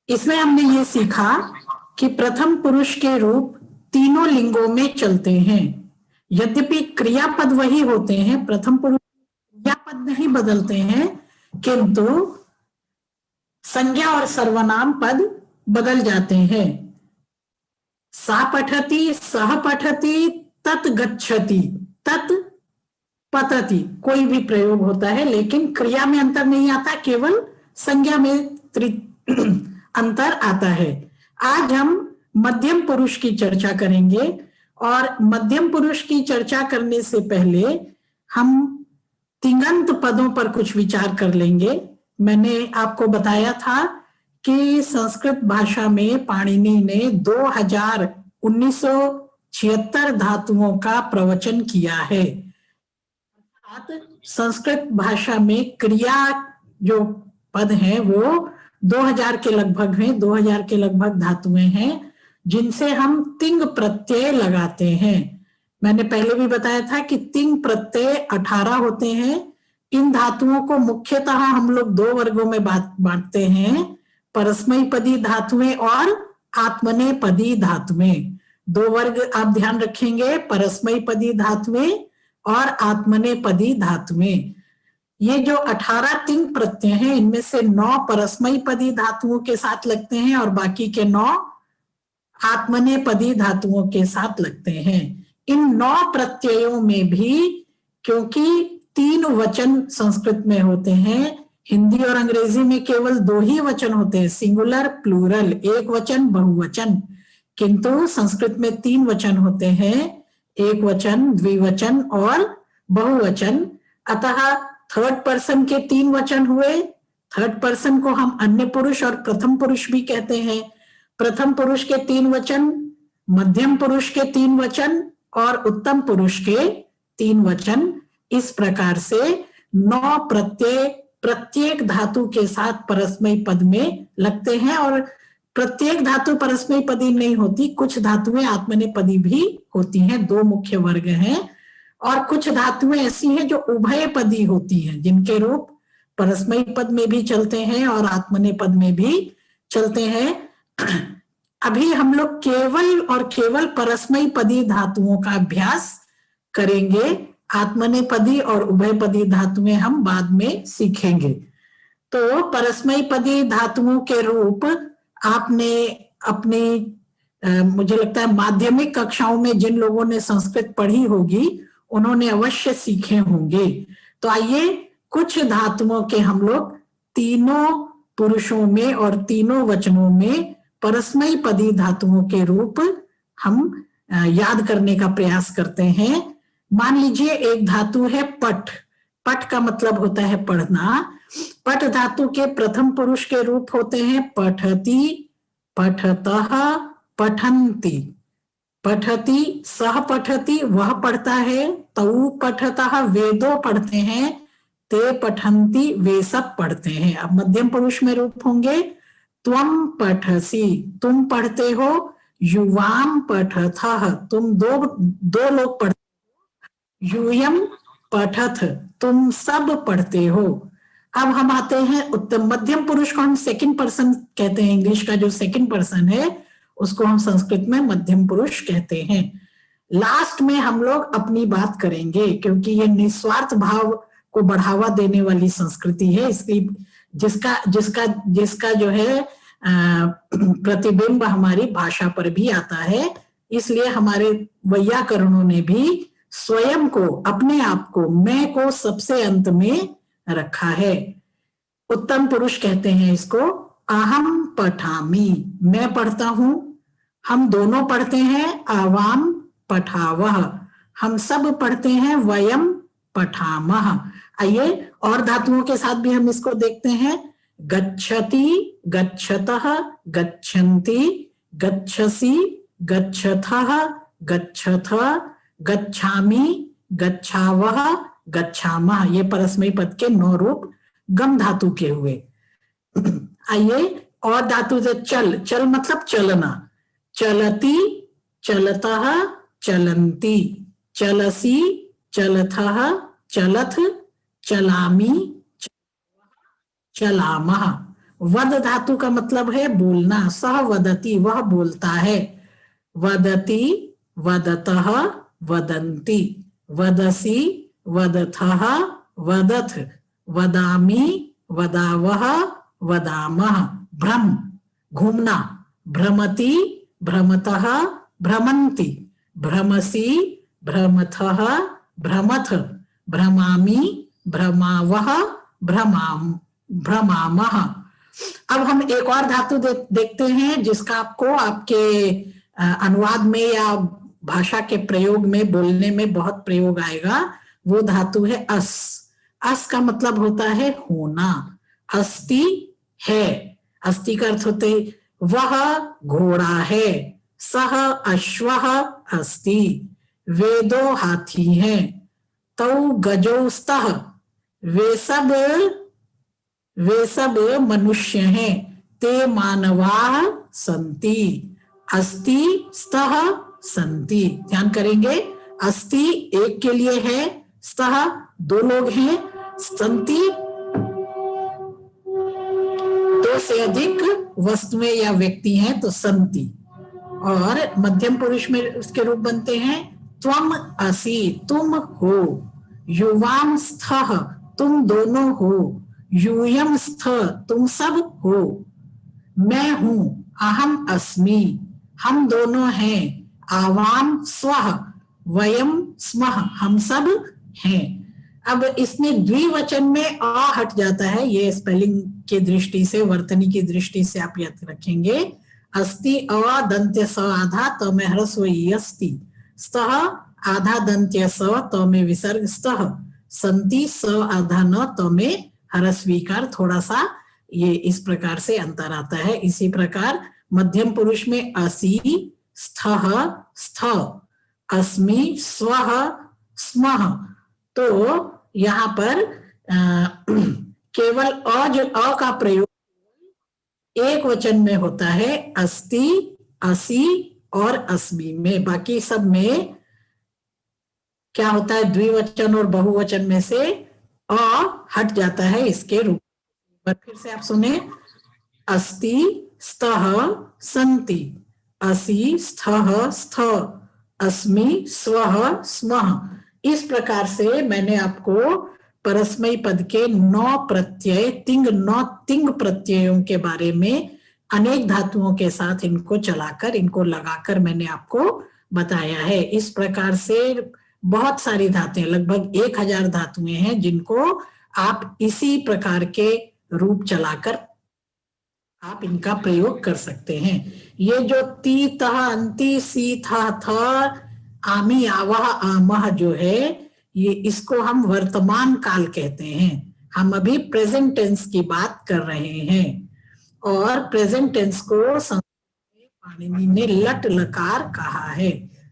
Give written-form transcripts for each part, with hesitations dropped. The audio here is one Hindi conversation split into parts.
इसमें हमने ये सीखा कि प्रथम पुरुष के रूप तीनों लिंगों में चलते हैं। यद्यपि क्रियापद वही होते हैं, प्रथम पुरुष क्रियापद नहीं बदलते हैं, किंतु संज्ञा और सर्वनाम पद बदल जाते हैं। सा पठति, सह पठति, तत् गच्छति, तत् पतति, कोई भी प्रयोग होता है, लेकिन क्रिया में अंतर नहीं आता, केवल संज्ञा में अंतर आता है। आज हम मध्यम पुरुष की चर्चा करेंगे, और मध्यम पुरुष की चर्चा करने से पहले हम तिङंत पदों पर कुछ विचार कर लेंगे। मैंने आपको बताया था कि संस्कृत भाषा में पाणिनि ने 1976 धातुओं का प्रवचन किया है। संस्कृत भाषा में क्रिया जो पद हैं वो 2000 के लगभग हैं, 2000 के लगभग धातुएं हैं जिनसे हम तिंग प्रत्यय लगाते हैं। मैंने पहले भी बताया था कि तिंग प्रत्यय 18 होते हैं। इन धातुओं को मुख्यतः हम लोग दो वर्गों में बांटते हैं, परस्मैपदी धातुएं और आत्मनेपदी धातुएं। दो वर्ग आप ध्यान रखेंगे, परस्मैपदी धातुएं और आत्मनेपदी धातुएं। ये जो 18 तिंग प्रत्यय हैं, इनमें से 9 परस्मैपदी धातुओं के साथ लगते हैं और बाकी के 9 आत्मनेपदी धातुओं के साथ लगते हैं। इन 9 प्रत्ययों में भी, क्योंकि 3 वचन संस्कृत में होते हैं, हिंदी और अंग्रेजी में केवल 2 ही वचन होते हैं, सिंगुलर प्लूरल, एक वचन बहुवचन, किंतु संस्कृत में 3 वचन होते हैं, एक वचन, द्विवचन और बहुवचन। अतः थर्ड पर्सन के 3 वचन हुए। थर्ड पर्सन को हम अन्य पुरुष और प्रथम पुरुष भी कहते हैं। प्रथम पुरुष के 3 वचन, मध्यम पुरुष के 3 वचन और उत्तम पुरुष के 3 वचन। इस प्रकार से 9 प्रत्यय प्रत्येक धातु के साथ परस्मै पद में लगते हैं, और प्रत्येक धातु परस्मै पदी नहीं होती, कुछ धातुएं आत्मनेपदी भी होती हैं। 2 मुख्य वर्ग हैं, और कुछ धातुएं ऐसी हैं जो उभयपदी होती हैं, जिनके रूप परस्मै पद में भी चलते हैं और आत्मनेपद में भी चलते हैं। अभी हम लोग केवल और केवल परस्मैपदी धातुओं का अभ्यास करेंगे। आत्मनेपदी और उभयपदी धातुएं हम बाद में सीखेंगे। तो परस्मैपदी धातुओं के रूप आपने अपने मुझे लगता है माध्यमिक कक्षाओं में जिन लोगों ने संस्कृत पढ़ी होगी उन्होंने अवश्य सीखे होंगे। तो आइए कुछ धातुओं के हम लोग तीनों पुरुषों में और तीनों वचनों में परस्मैपदी धातुओं के रूप हम याद करने का प्रयास करते हैं। मान लीजिए एक धातु है पठ। पठ का मतलब होता है पढ़ना। पठ धातु के प्रथम पुरुष के रूप होते हैं पठति, पठतः, पठन्ति। पठति, सह पठति, वह पढ़ता है, तौ पठतः, वे दो पढ़ते हैं, ते पठन्ति, वे सब पढ़ते हैं। अब मध्यम पुरुष में रूप होंगे त्वम पठसि, तुम पढ़ते हो, युवाम पठथः, तुम दो लोग पढ़ते हो, यूयम पठथ, तुम सब पढ़ते हो। अब हम आते हैं उत्तम मध्यम पुरुष को हम सेकंड पर्सन कहते हैं। इंग्लिश का जो सेकंड पर्सन है उसको हम संस्कृत में मध्यम पुरुष कहते हैं। लास्ट में हम लोग अपनी बात करेंगे, क्योंकि ये निस्वार्थ भाव को बढ़ावा देने वाली संस्कृति है। इसकी जिसका जिसका जिसका जो है प्रतिबिंब हमारी भाषा पर भी आता है। इसलिए हमारे वैयाकरणों ने भी स्वयं को, अपने आप को, मैं को सबसे अंत में रखा है। उत्तम पुरुष कहते हैं इसको अहम पठामि, मैं पढ़ता हूं। हम दोनों पढ़ते हैं आवाम पठावह, हम सब पढ़ते हैं वयम पठामह। आइए और धातुओं के साथ भी हम इसको देखते हैं। गच्छति, गच्छतः, गच्छन्ति, गच्छसि, गच्छथः, गच्छथ, गच्छामि, गच्छावः, गच्छामः। ये परस्मै पद के 9 रूप गम धातु के हुए। आइए और धातु से चल। चल मतलब चलना। चलति, चलतः, चलन्ति, चलसि, चलथः, चलथ, चलामि, चलामः। वद धातु का मतलब है बोलना, सह वदति वह बोलता है, वदति वदतः वदन्ति, वदसि वदथः वदथ, वदामि वदावः वदामः, भ्रम घूमना, भ्रमति भ्रमतः भ्रमन्ति, भ्रमसि भ्रमथः भ्रमथ, भ्रमामि भ्रमावः भ्रमामः। अब हम एक और धातु देखते हैं जिसका आपको आपके अनुवाद में या भाषा के प्रयोग में, बोलने में बहुत प्रयोग आएगा। वो धातु है अस। अस का मतलब होता है होना। अस्ति है, अस्ति का अर्थ होते वह घोड़ा है, सह अश्वः अस्ति, वेदो हाथी है, तौ गजौ स्तः, वे सब मनुष्य हैं, ते मानवाः सन्ति, अस्ति स्तः सन्ति। ध्यान करेंगे, अस्ति एक के लिए है, स्तः दो लोग हैं, सन्ति दो से अधिक वस्तुएं या व्यक्ति हैं तो सन्ति। और मध्यम पुरुष में उसके रूप बनते हैं त्वम असि तुम हो, युवाम स्थः तुम दोनों हो, यूयम स्थ तुम सब हो, मैं हूं अहम अस्मि हम दोनों हैं, आवाम स्वः वयम स्मः हम सब हैं। अब इसमें द्विवचन में अ हट जाता है, ये स्पेलिंग की दृष्टि से, वर्तनी की दृष्टि से आप याद रखेंगे। अस्ति अ दंत्य स आधा त में ह्रस्व अस्ति, स्तः आधा दंत्य स त में विसर्ग स्तः, संति स आधा न त में ह्रस्वीकार, थोड़ा सा ये इस प्रकार से अंतर आता है। इसी प्रकार मध्यम पुरुष में असि स्थः स्थ, अस्मि स्वः स्मः। तो यहाँ पर केवल अ का प्रयोग एक वचन में होता है, अस्ति असि और अस्मि में। बाकी सब में क्या होता है, द्विवचन और बहुवचन में से अ हट जाता है इसके रूप में। फिर से आप सुने, अस्ति स्तः सन्ति, असि स्थः स्थ, अस्मि स्वः स्मः। इस प्रकार से मैंने आपको परस्मैपद पद के 9 प्रत्यय, तिंग प्रत्ययों के बारे में अनेक धातुओं के साथ इनको चलाकर, इनको लगाकर मैंने आपको बताया है। इस प्रकार से बहुत सारी धातुएं, लगभग 1000 धातुएं हैं जिनको आप इसी प्रकार के रूप चलाकर आप इनका प्रयोग कर सकते हैं। ये जो ती तह अंति सी था थ आमी आवह आमह जो है, ये इसको हम वर्तमान काल कहते हैं। हम अभी प्रेजेंट टेंस की बात कर रहे हैं और प्रेजेंट टेंस को संस्कृत में पाणिनि ने लट लकार कहा है।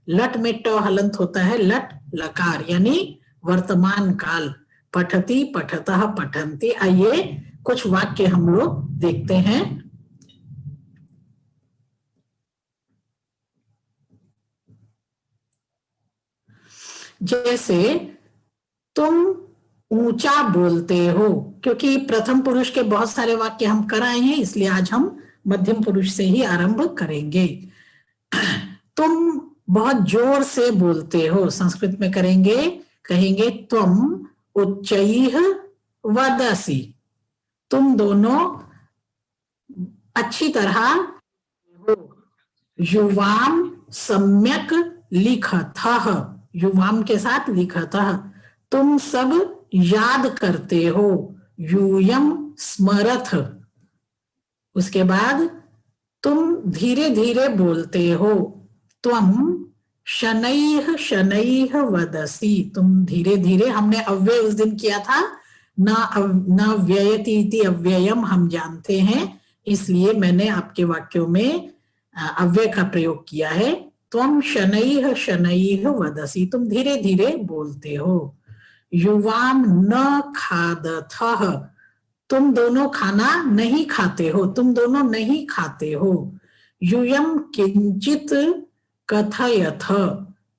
लट में ट हलंत होता है, लट लकार यानी वर्तमान काल। पठति पठतः पठन्ति। आइए कुछ वाक्य हम लोग देखते हैं। जैसे तुम ऊंचा बोलते हो, क्योंकि प्रथम पुरुष के बहुत सारे वाक्य हम कराए हैं, इसलिए आज हम मध्यम पुरुष से ही आरंभ करेंगे। तुम बहुत जोर से बोलते हो, संस्कृत में कहेंगे त्वम उच्चैः वदसि, तुम दोनों अच्छी तरह हो। युवाम सम्यक लिखतः, युवाम के साथ लिखतः, तुम सब याद करते हो। यूयम स्मरथ। उसके बाद तुम धीरे धीरे बोलते हो। त्वम शनैः शनैः वदसि, तुम धीरे धीरे, हमने अव्यय उस दिन किया था, न व्ययति इति अव्ययम हम जानते हैं, इसलिए मैंने आपके वाक्यों में अव्यय का प्रयोग किया है। त्वम शनैः शनैः वदसि, तुम धीरे धीरे बोलते हो। युवाम न खादथः, तुम दोनों खाना नहीं खाते हो, तुम दोनों नहीं खाते हो। यूयम किंचित कथयथ,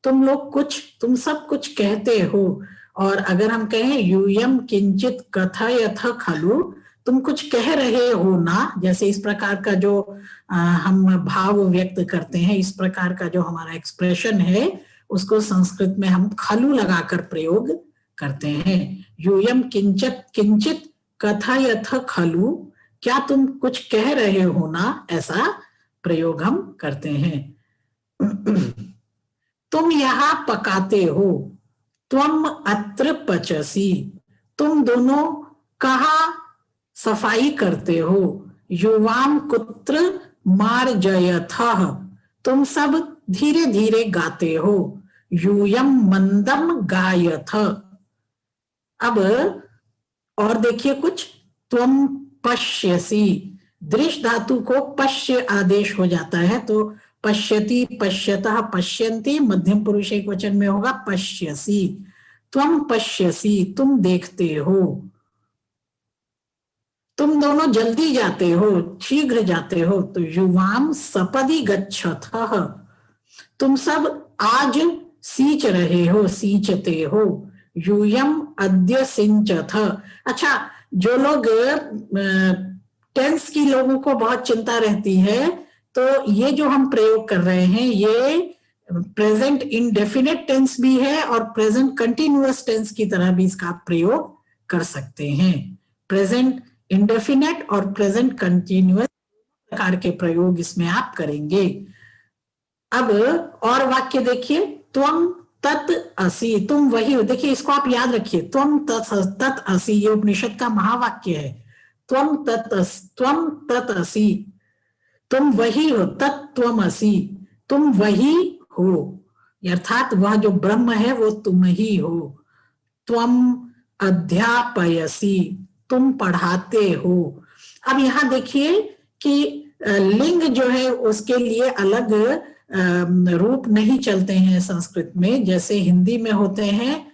तुम सब कुछ कहते हो। और अगर हम कहें यूयम किंचित कथयथ खलु, तुम कुछ कह रहे हो ना, जैसे इस प्रकार का जो हम भाव व्यक्त करते हैं, इस प्रकार का जो हमारा एक्सप्रेशन है, उसको संस्कृत में हम खलु लगाकर प्रयोग करते हैं। यूयम किंचित किंचित कथयथ खलु, क्या तुम कुछ कह रहे हो ना, ऐसा प्रयोग हम करते हैं। तुम यहाँ पकाते हो, त्वम अत्र पचसी, तुम दोनों कहाँ सफाई करते हो। युवाम कुत्र मार्जयथः, तुम सब धीरे धीरे गाते हो। यूयम मंदम गायथ। अब और देखिए कुछ, त्वम पश्यसी, दृश्य धातु को पश्य आदेश हो जाता है, तो पश्यति, पश्यतः, पश्यन्ति, मध्यम पुरुष एक वचन में होगा पश्यसी। त्वम पश्यसी, तुम देखते हो। तुम दोनों जल्दी जाते हो, शीघ्र जाते हो, तो युवाम सपदि गच्छथः, तुम सब आज सींच रहे हो, सींचते हो। यूयम अद्य सिंचथ। अच्छा, जो लोग टेंस की लोगों को बहुत चिंता रहती है, तो ये जो हम प्रयोग कर रहे हैं, ये प्रेजेंट इंडेफिनिट टेंस भी है और प्रेजेंट कंटिन्यूअस टेंस की तरह भी इसका प्रयोग कर सकते हैं। प्रेजेंट इंडेफिनिट और प्रेजेंट कंटिन्यूअस प्रकार के प्रयोग इसमें आप करेंगे। अब और वाक्य देखिए, त्वम तत् असि, तुम वही हो। देखिए इसको आप याद रखिए, त्वम तत् असि, ये उपनिषद का महावाक्य है। त्वम तत् असि, तुम वही हो, तत्त्वम असि, तुम वही हो, अर्थात वह जो ब्रह्म है वो तुम ही हो। त्वम अध्यापयसि, तुम पढ़ाते हो। अब यहां देखिए कि लिंग जो है उसके लिए अलग रूप नहीं चलते हैं संस्कृत में, जैसे हिंदी में होते हैं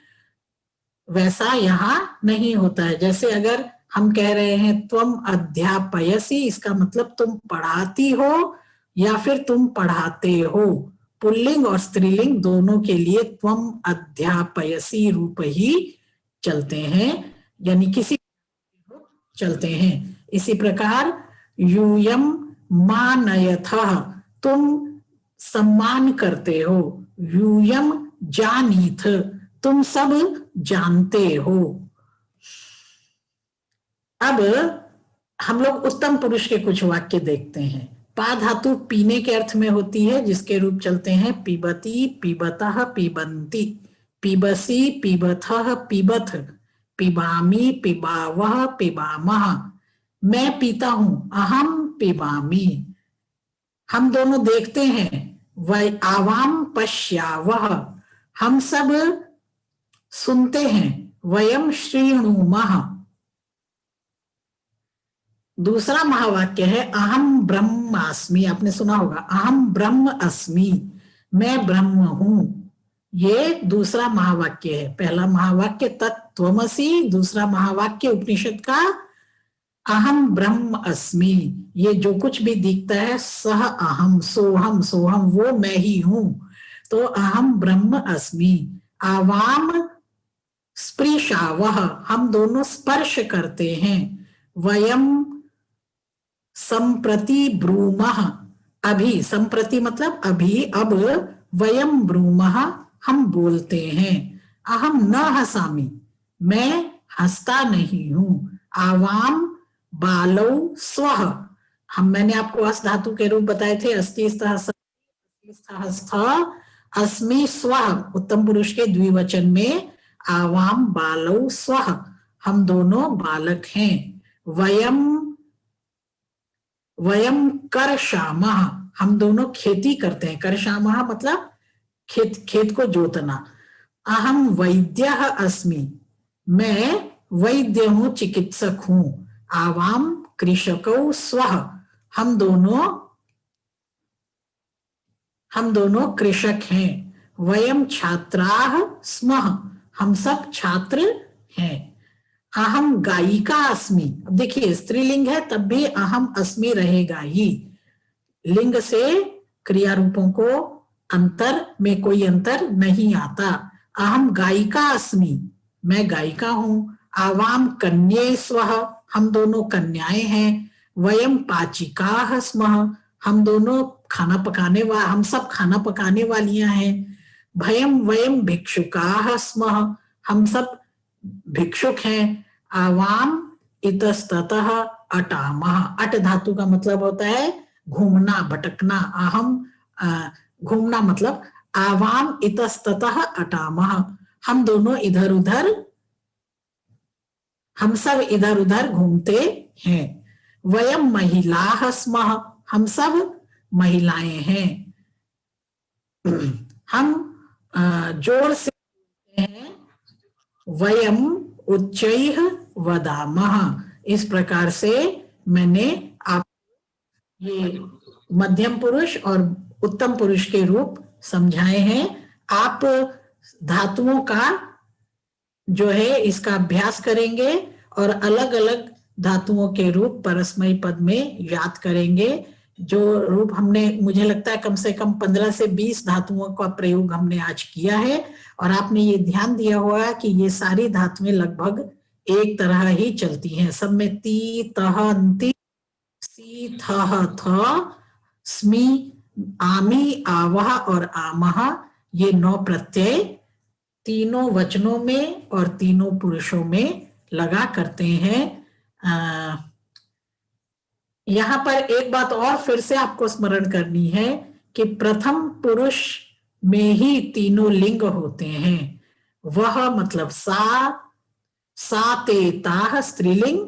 वैसा यहाँ नहीं होता है। जैसे अगर हम कह रहे हैं त्वम अध्यापयसि, इसका मतलब तुम पढ़ाती हो या फिर तुम पढ़ाते हो। पुल्लिंग और स्त्रीलिंग दोनों के लिए त्वम अध्यापयसि रूप ही चलते हैं, यानी किसी चलते हैं। इसी प्रकार यूयम मानयथः, तुम सम्मान करते हो। यूयम जानीथ, तुम सब जानते हो। अब हम लोग उत्तम पुरुष के कुछ वाक्य देखते हैं। पा धातु पीने के अर्थ में होती है, जिसके रूप चलते हैं पिबती, पिबतः, पिबंती, पिबसी, पिबथः, पिबथ, पिबामी, पिबावः, पिबामः। मैं पीता हूं, अहम पिबामी। हम दोनों देखते हैं, वह आवाम पश्यावः, हम सब सुनते हैं, वयम श्रीणुमः। दूसरा महावाक्य है अहम ब्रह्मास्मि, आपने सुना होगा, अहम ब्रह्म अस्मि, मैं ब्रह्म हूं। ये दूसरा महावाक्य है। पहला महावाक्य तत्त्वमसि, दूसरा महावाक्य उपनिषद का अहम ब्रह्म अस्मि, ये जो कुछ भी दिखता है सह अहम, सोहम, सोहम वो मैं ही हूं। तो अहम ब्रह्म अस्मि। आवाम स्पृशावः, हम दोनों स्पर्श करते हैं। वयम संप्रति ब्रूमः, अभी, संप्रति मतलब अभी, अब, वयम ब्रूमः, हम बोलते हैं। अहम न हसामि, मैं हंसता नहीं हूं। आवाम बालौ स्वः, मैंने आपको अस धातु के रूप बताए थे, अस्ति स्थ अस्मि स्वः, उत्तम पुरुष के द्विवचन में आवाम बालौ स्वः, हम दोनों बालक हैं। वयम करशामः, हम दोनों खेती करते हैं। करशामः मतलब खेत को जोतना। अहम वैद्यः अस्मि, मैं वैद्य हूं, चिकित्सक हूं। आवाम कृषकौ स्वः, हम दोनों कृषक हैं। वयम छात्राः स्मः, हम सब छात्र हैं। अहम गायिका अस्मि, अब देखिए स्त्रीलिंग है तब भी अहम अस्मि रहेगा ही। लिंग से क्रिया रूपों को अंतर में कोई अंतर नहीं आता। अहम गायिका अस्मि, मैं गायिका हूं। आवाम कन्ये स्वः, हम दोनों कन्याएं हैं। वयम पाचिकाः स्मः, हम दोनों हम सब खाना पकाने वालियां हैं। भयम वयम भिक्षुकाः स्मः, हम सब भिक्षुक हैं। आवाम इतस्ततः अटामः, अट धातु का मतलब होता है घूमना भटकना। घूमना मतलब आवाम इतस्ततः अटामः, हम दोनों इधर उधर, हम सब इधर उधर घूमते हैं। वयम महिलाः स्मः, हम सब महिलाएं हैं। हम जोर से हैं। वयम उच्चैः वदामः, इस प्रकार से मैंने आप ये मध्यम पुरुष और उत्तम पुरुष के रूप समझाए हैं। आप धातुओं का जो है इसका अभ्यास करेंगे और अलग अलग धातुओं के रूप परस्मैी पद में याद करेंगे। जो रूप हमने, मुझे लगता है कम से कम 15 से 20 धातुओं का प्रयोग हमने आज किया है, और आपने ये ध्यान दिया होगा कि ये सारी धातुएं लगभग एक तरह ही चलती हैं। सब में ती तह अंति सी थ थ स्मी आमी आवह और आमह, ये 9 प्रत्यय तीनों वचनों में और तीनों पुरुषों में लगा करते हैं। यहां पर एक बात और फिर से आपको स्मरण करनी है कि प्रथम पुरुष में ही तीनों लिंग होते हैं। वह मतलब सा ते ताः स्त्रीलिंग,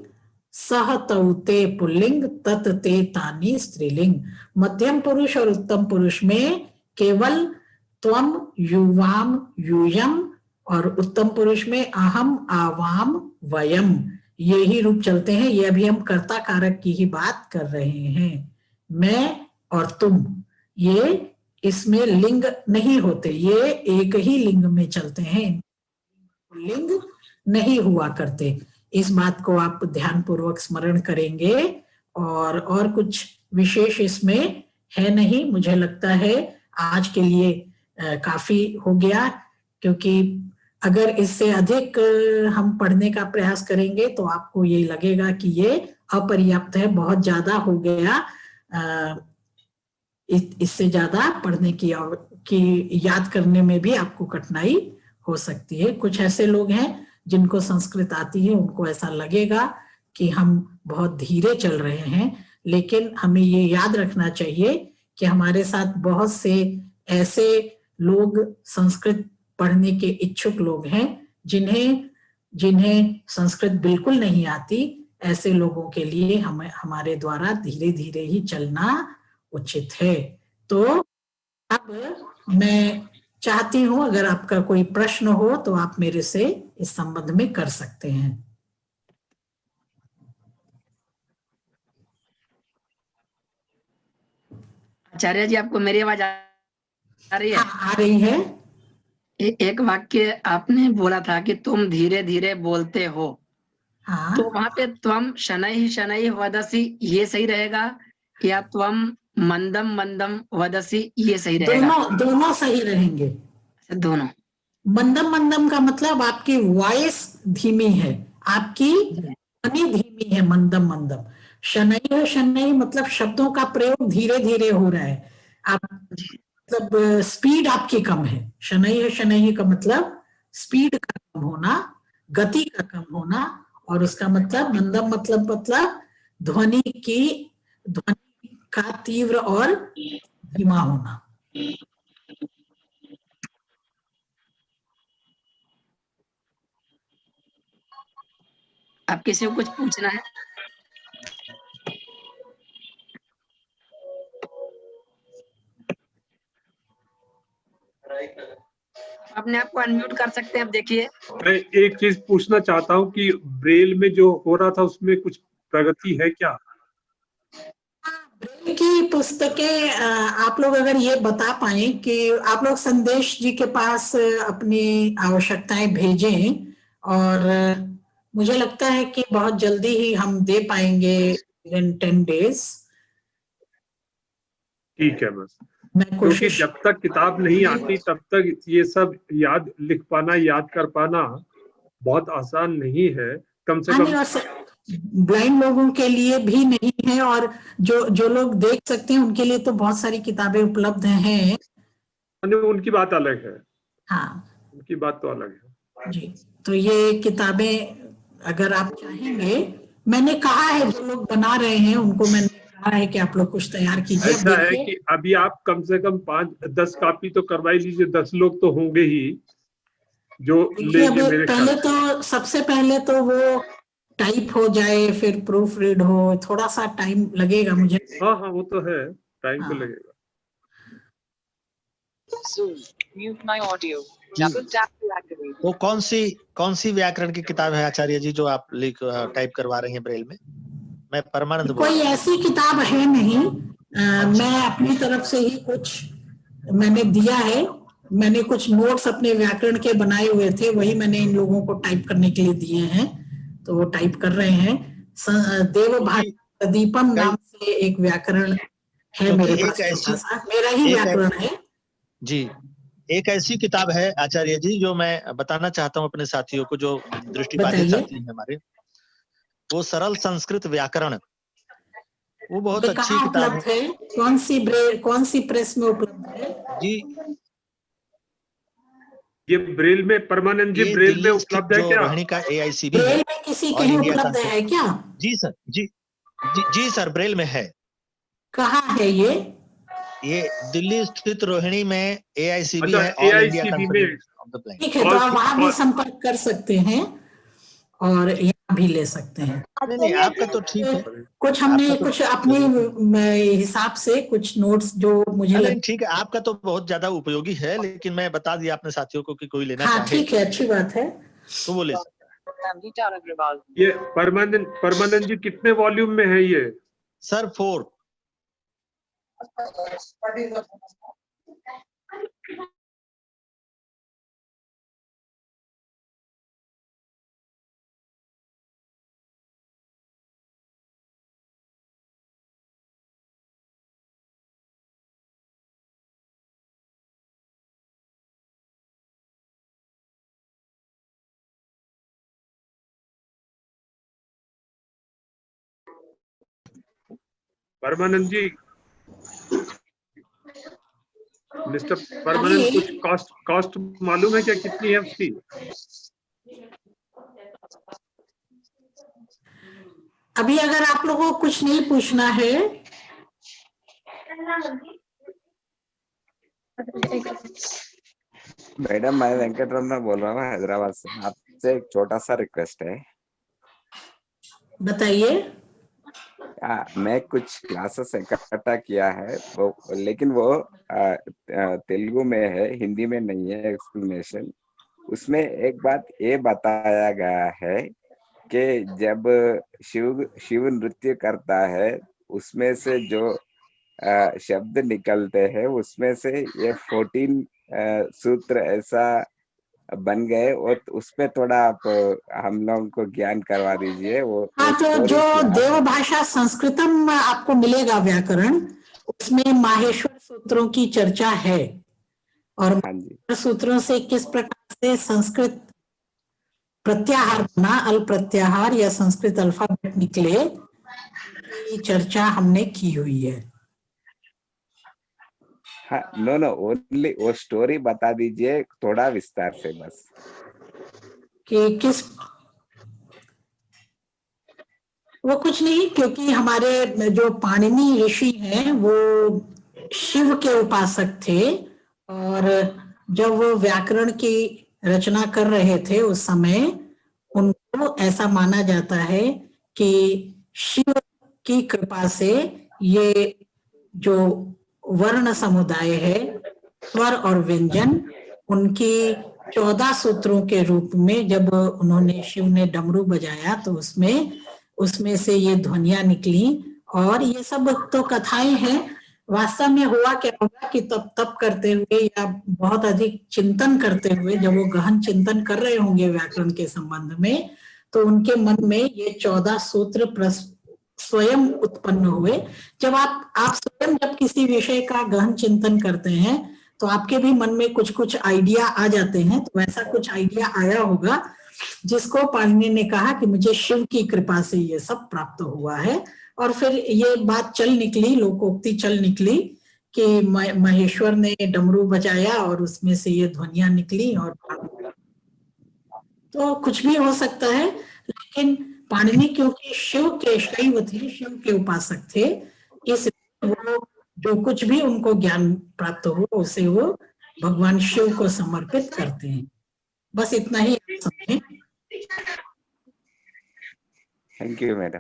सह तौ ते पुल्लिंग, तत ते तानि स्त्रीलिंग। मध्यम पुरुष और उत्तम पुरुष में केवल त्वम युवाम यूयम, और उत्तम पुरुष में अहम आवाम वयम, ये ही रूप चलते हैं। ये अभी हम कर्ता कारक की ही बात कर रहे हैं। मैं और तुम, ये इसमें लिंग नहीं होते, ये एक ही लिंग में चलते हैं, लिंग नहीं हुआ करते। इस बात को आप ध्यान पूर्वक स्मरण करेंगे। और कुछ विशेष इसमें है नहीं, मुझे लगता है आज के लिए काफी हो गया, क्योंकि अगर इससे अधिक हम पढ़ने का प्रयास करेंगे तो आपको ये लगेगा कि ये अपर्याप्त है, बहुत ज्यादा हो गया। इससे ज्यादा पढ़ने की याद करने में भी आपको कठिनाई हो सकती है। कुछ ऐसे लोग हैं जिनको संस्कृत आती है, उनको ऐसा लगेगा कि हम बहुत धीरे चल रहे हैं, लेकिन हमें ये याद रखना चाहिए कि हमारे साथ बहुत से ऐसे लोग संस्कृत पढ़ने के इच्छुक लोग हैं जिन्हें संस्कृत बिल्कुल नहीं आती। ऐसे लोगों के लिए हमारे द्वारा धीरे धीरे ही चलना उचित है। तो अब मैं चाहती हूं, अगर आपका कोई प्रश्न हो तो आप मेरे से इस संबंध में कर सकते हैं। आचार्य जी, आपको मेरी आवाज आ रही है? हाँ, आ रही है। एक वाक्य आपने बोला था कि तुम धीरे धीरे बोलते हो। हाँ, तो वहां पे त्वम शनैः शनैः वदसि, ये सही रहेगा, या त्वम मंदम मंदम वदसि, ये सही रहेगा? दोनों सही रहेंगे। दोनों। मंदम मंदम का मतलब आपकी वॉइस धीमी है, आपकी ध्वनि धीमी है। मंदम मंदम। शनैः शनैः मतलब शब्दों का प्रयोग धीरे धीरे हो रहा है, आप मतलब स्पीड आपकी कम है। शनैः शनैः का मतलब स्पीड का कम होना, गति का कम होना, और उसका मतलब मंदम मतलब ध्वनि का तीव्र और धीमा होना। आप किसी को कुछ पूछना है? अपने आप को अनम्यूट कर सकते हैं। अब देखिए, मैं एक चीज पूछना चाहता हूँ कि ब्रेल में जो हो रहा था उसमें कुछ प्रगति है क्या? ब्रेल की पुस्तकें आप लोग अगर ये बता पाए कि आप लोग संदेश जी के पास अपनी आवश्यकताएं भेजें, और मुझे लगता है कि बहुत जल्दी ही हम दे पाएंगे, इन 10 days। ठीक है, बस मैं क्योंकि जब तक किताब नहीं आती तब तक ये सब लिख पाना, याद कर पाना बहुत आसान नहीं है। कम से कम ब्लाइंड लोगों के लिए भी नहीं है, और जो लोग देख सकते हैं उनके लिए तो बहुत सारी किताबें उपलब्ध हैं। उनकी बात अलग है। हाँ उनकी बात तो अलग है जी। तो ये किताबें अगर आप चाहेंगे, मैंने कहा है जो लोग बना रहे हैं उनको मैंने कहा है कि आप लोग कुछ तैयार कीजिए। ऐसा है कि अभी आप कम से कम 5-10 कॉपी तो करवा ही लीजिए, 10 लोग तो होंगे ही जो देखिए, लेंगे अभी मेरे पहले ख्याल तो सबसे पहले तो वो टाइप हो जाए, फिर प्रूफ रीड हो, थोड़ा सा टाइम लगेगा मुझे। से। हाँ हाँ वो तो है, टाइम तो हाँ। लगेगा। वो कौन सी व्याकरण की किताब है आचार्य जी जो आप टाइप करवा रही हैं ब्रेल में? मैं परमानंद बोल कोई रहा हूँ। ऐसी किताब है नहीं, मैं अपनी तरफ से ही कुछ मैंने दिया है। मैंने कुछ नोट्स अपने व्याकरण के बनाए हुए थे, वही मैंने इन लोगों को टाइप करने के लिए दिए हैं, तो वो टाइप कर रहे हैं। देवभाषा प्रदीपम नाम से एक व्याकरण है मेरे पास, छोटा सा, मेरा ही व्याकरण है जी। एक ऐसी किताब है आचार्य जी जो मैं बताना चाहता हूँ अपने साथियों को जो दृष्टिबाधित बताइए। साथी हैं हमारे, वो सरल संस्कृत व्याकरण, वो बहुत ये अच्छी कहाँ किताब उपलब्ध है? कौन सी प्रेस में उपलब्ध है जी। ये ब्रेल में, परमानंद जी ये ब्रेल में दिल्ली स्थित उपलब्ध है जो क्या? रोहिणी का AICB ब्रेल है में किसी और कहीं इंडिया उपलब्ध का। है क्या? जी सर, जी सर, ब्रेल में है। कहाँ है ये? ये दिल्ली स्थित रोहिणी में AICB अच्छा, है, ऑल इंडिया AICB में। Conference of the blind. ठीक है, तो आप वहां भी संपर्क कर सकते हैं और यहाँ भी ले सकते हैं। नहीं आपका तो ठीक है, कुछ हमने आपका तो कुछ अपने हिसाब से कुछ नोट्स जो मुझे नहीं लगे। ठीक है, आपका तो बहुत ज्यादा उपयोगी है, लेकिन मैं बता दिया अपने साथियों को कि कोई लेना हाँ चाहे ठीक है, अच्छी बात है। तो वो ले सकता है। ये परमानंद जी कितने वॉल्यूम में है ये? सर 4। परमानंद जी, मिस्टर परमानंद, कुछ कॉस्ट मालूम है क्या, कितनी है उसकी? अभी अगर आप लोगों को कुछ नहीं पूछना है, मैडम मैं वेंकट रमना बोल रहा हूँ हैदराबाद से। आपसे एक छोटा सा रिक्वेस्ट है। बताइए। मैं कुछ क्लासेस इकट्ठा किया है वो, लेकिन वो तेलुगु में है, हिंदी में नहीं है एक्सप्लेनेशन। उसमें एक बात ये बताया गया है कि जब शिव नृत्य करता है उसमें से जो शब्द निकलते हैं उसमें से ये 14 सूत्र ऐसा बन गए, और उसपे थोड़ा आप हम लोगों को ज्ञान करवा दीजिए। वो हाँ, तो story जो क्या है? देवभाषा संस्कृतम आपको मिलेगा व्याकरण, उसमें माहेश्वर सूत्रों की चर्चा है, और हाँ जी, सूत्रों से किस प्रकार से संस्कृत प्रत्याहार बना, अल प्रत्याहार या संस्कृत अल्फाबेट निकले, की चर्चा हमने की हुई है। हाँ, नो ओनली वो स्टोरी बता दीजिए थोड़ा विस्तार से बस, कि किस, वो कुछ नहीं, क्योंकि हमारे जो पाणिनि ऋषि हैं वो शिव के उपासक थे, और जब वो व्याकरण की रचना कर रहे थे उस समय उनको ऐसा माना जाता है कि शिव की कृपा से ये जो वर्ण समुदाय है, स्वर और व्यंजन, उनकी 14 सूत्रों के रूप में जब उन्होंने, शिव ने डमरू बजाया तो उसमें से ये ध्वनियां निकली। और ये सब तो कथाएं हैं, वास्तव में हुआ क्या होगा कि तप करते हुए या बहुत अधिक चिंतन करते हुए, जब वो गहन चिंतन कर रहे होंगे व्याकरण के संबंध में, तो उनके मन में ये 14 सूत्र स्वयं उत्पन्न हुए। जब आप स्वयं जब किसी विषय का गहन चिंतन करते हैं तो आपके भी मन में कुछ कुछ आइडिया आ जाते हैं, तो वैसा कुछ आइडिया आया होगा जिसको पाणिनि ने कहा कि मुझे शिव की कृपा से ये सब प्राप्त हुआ है। और फिर ये बात चल निकली, लोकोक्ति चल निकली कि महेश्वर ने डमरू बजाया और उसमें से ये ध्वनियां निकली। और तो कुछ भी हो सकता है, लेकिन पाणिनि क्योंकि शिव के शैव थे, शिव के उपासक थे, इसलिए वो जो कुछ भी उनको ज्ञान प्राप्त हो उसे वो भगवान शिव को समर्पित करते हैं। बस इतना ही समझें। Thank you madam.